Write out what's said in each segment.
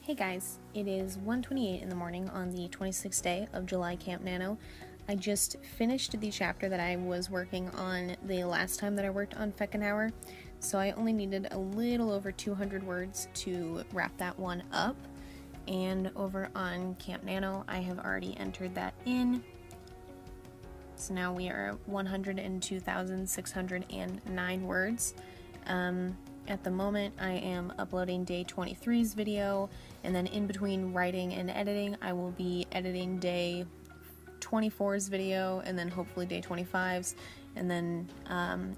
Hey guys, it is 1:28 in the morning on the 26th day of July CampNaNo. I just finished the chapter that I was working on the last time that I worked on Feckenhauer, so I only needed a little over 200 words to wrap that one up. And over on CampNaNo, I have already entered that in. So now we are at 102,609 words. At the moment, I am uploading day 23's video, and then in between writing and editing, I will be editing day 24's video, and then hopefully day 25's, and then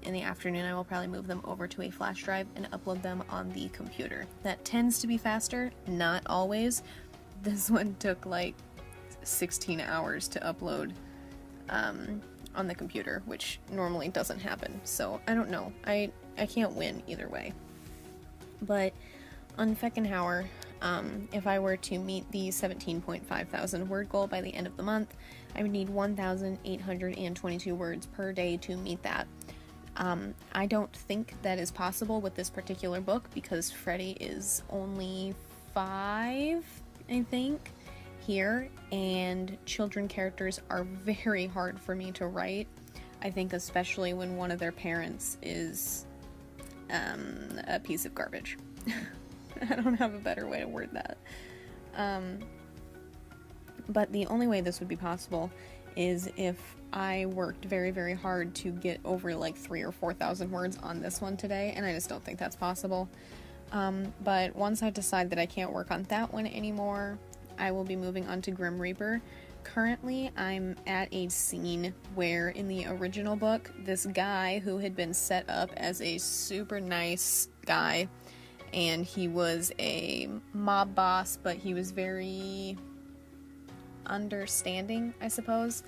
in the afternoon I will probably move them over to a flash drive and upload them on the computer. That tends to be faster, not always. This one took like 16 hours to upload on the computer, which normally doesn't happen, so I don't know. I can't win either way. But on Feckenhauer, if I were to meet the 17.5 thousand word goal by the end of the month, I would need 1,822 words per day to meet that. I don't think that is possible with this particular book because Freddy is only 5, I think, here, and children characters are very hard for me to write. I think especially when one of their parents is a piece of garbage. I don't have a better way to word that. But the only way this would be possible is if I worked very, very hard to get over like 3,000 or 4,000 words on this one today, and I just don't think that's possible. But once I decide that I can't work on that one anymore, I will be moving on to Grim Reaper. Currently, I'm at a scene where in the original book, this guy who had been set up as a super nice guy, and he was a mob boss, but he was very understanding, I suppose.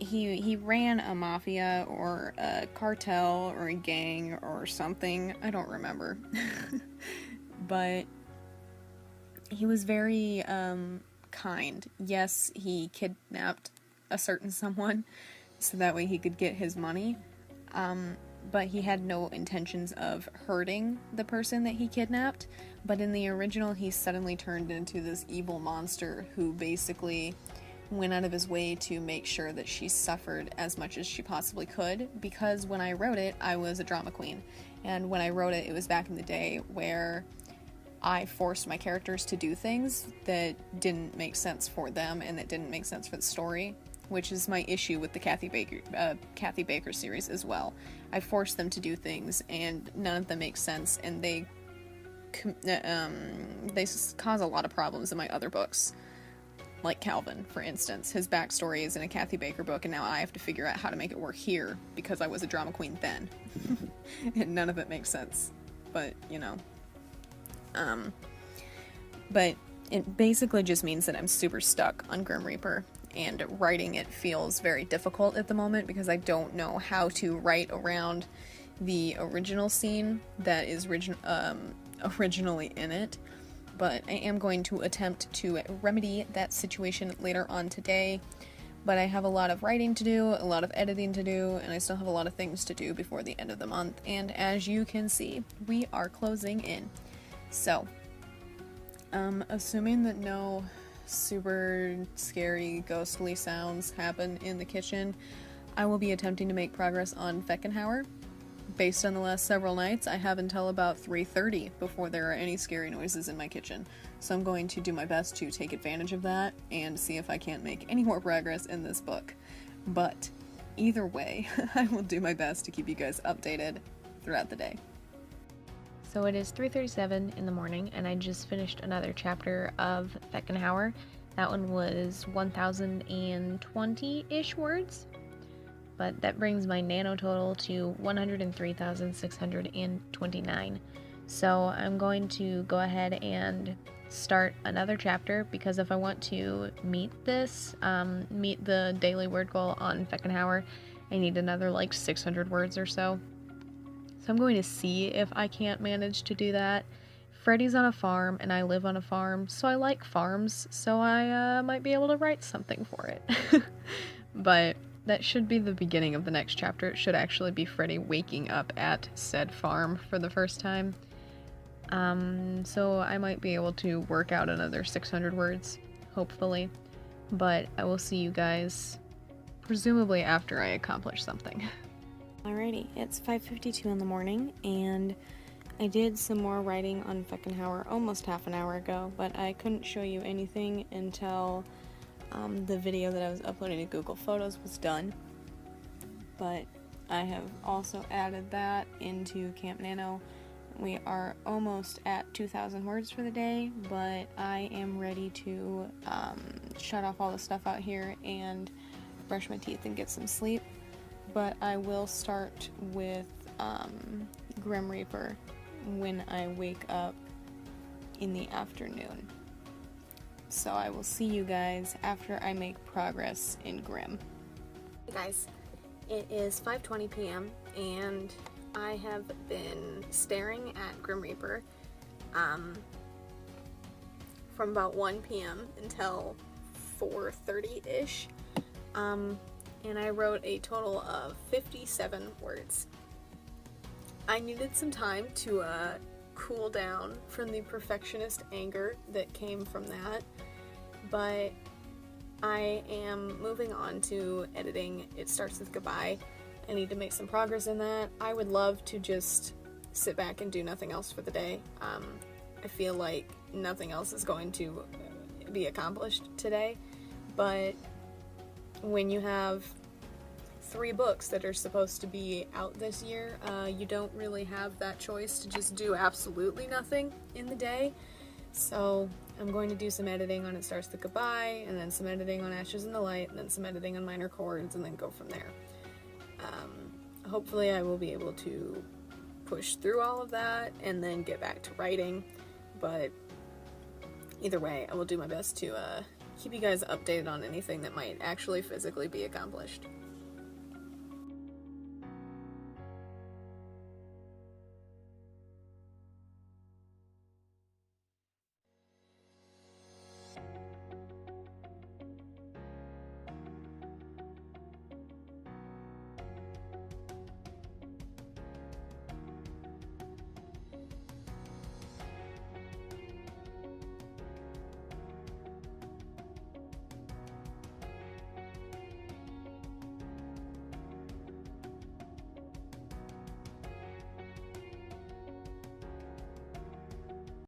He ran a mafia or a cartel or a gang or something. I don't remember. But he was very kind. Yes, he kidnapped a certain someone so that way he could get his money, but he had no intentions of hurting the person that he kidnapped. But in the original, he suddenly turned into this evil monster who basically went out of his way to make sure that she suffered as much as she possibly could, because when I wrote it, I was a drama queen, and when I wrote it, it was back in the day where I forced my characters to do things that didn't make sense for them and that didn't make sense for the story, which is my issue with the Kathy Baker series as well. I forced them to do things and none of them make sense, and they cause a lot of problems in my other books. Like Calvin, for instance. His backstory is in a Kathy Baker book, and now I have to figure out how to make it work here because I was a drama queen then. And none of it makes sense. But, you know. But it basically just means that I'm super stuck on Grim Reaper, and writing it feels very difficult at the moment because I don't know how to write around the original scene that is originally in it. But I am going to attempt to remedy that situation later on today. But I have a lot of writing to do, a lot of editing to do, and I still have a lot of things to do before the end of the month. And as you can see, we are closing in. So, assuming that no super scary ghostly sounds happen in the kitchen, I will be attempting to make progress on Feckenhauer. Based on the last several nights, I have until about 3:30 before there are any scary noises in my kitchen. So I'm going to do my best to take advantage of that and see if I can't make any more progress in this book. But either way, I will do my best to keep you guys updated throughout the day. So it is 3:37 in the morning, and I just finished another chapter of Feckenhauer. That one was 1,020-ish words, but that brings my nano total to 103,629. So I'm going to go ahead and start another chapter, because if I want to meet this, meet the daily word goal on Feckenhauer, I need another like 600 words or so. So I'm going to see if I can't manage to do that. Freddy's on a farm, and I live on a farm, so I like farms, so I might be able to write something for it. But that should be the beginning of the next chapter. It should actually be Freddy waking up at said farm for the first time. So I might be able to work out another 600 words, hopefully, but I will see you guys presumably after I accomplish something. Alrighty, it's 5:52 in the morning, and I did some more writing on Feckenhauer almost half an hour ago, but I couldn't show you anything until the video that I was uploading to Google Photos was done. But I have also added that into CampNaNo. We are almost at 2,000 words for the day, but I am ready to shut off all the stuff out here and brush my teeth and get some sleep. But I will start with Grim Reaper when I wake up in the afternoon. So I will see you guys after I make progress in Grim. Hey guys, it is 5:20 p.m. and I have been staring at Grim Reaper from about 1 p.m. until 4:30-ish. And I wrote a total of 57 words. I needed some time to cool down from the perfectionist anger that came from that, but I am moving on to editing It Starts With Goodbye. I need to make some progress in that. I would love to just sit back and do nothing else for the day. I feel like nothing else is going to be accomplished today, but when you have 3 books that are supposed to be out this year, you don't really have that choice to just do absolutely nothing in the day. So I'm going to do some editing on It Starts With Goodbye, and then some editing on Ashes in the Light, and then some editing on Minor Chords, and then go from there. Hopefully I will be able to push through all of that and then get back to writing, but either way, I will do my best to keep you guys updated on anything that might actually physically be accomplished.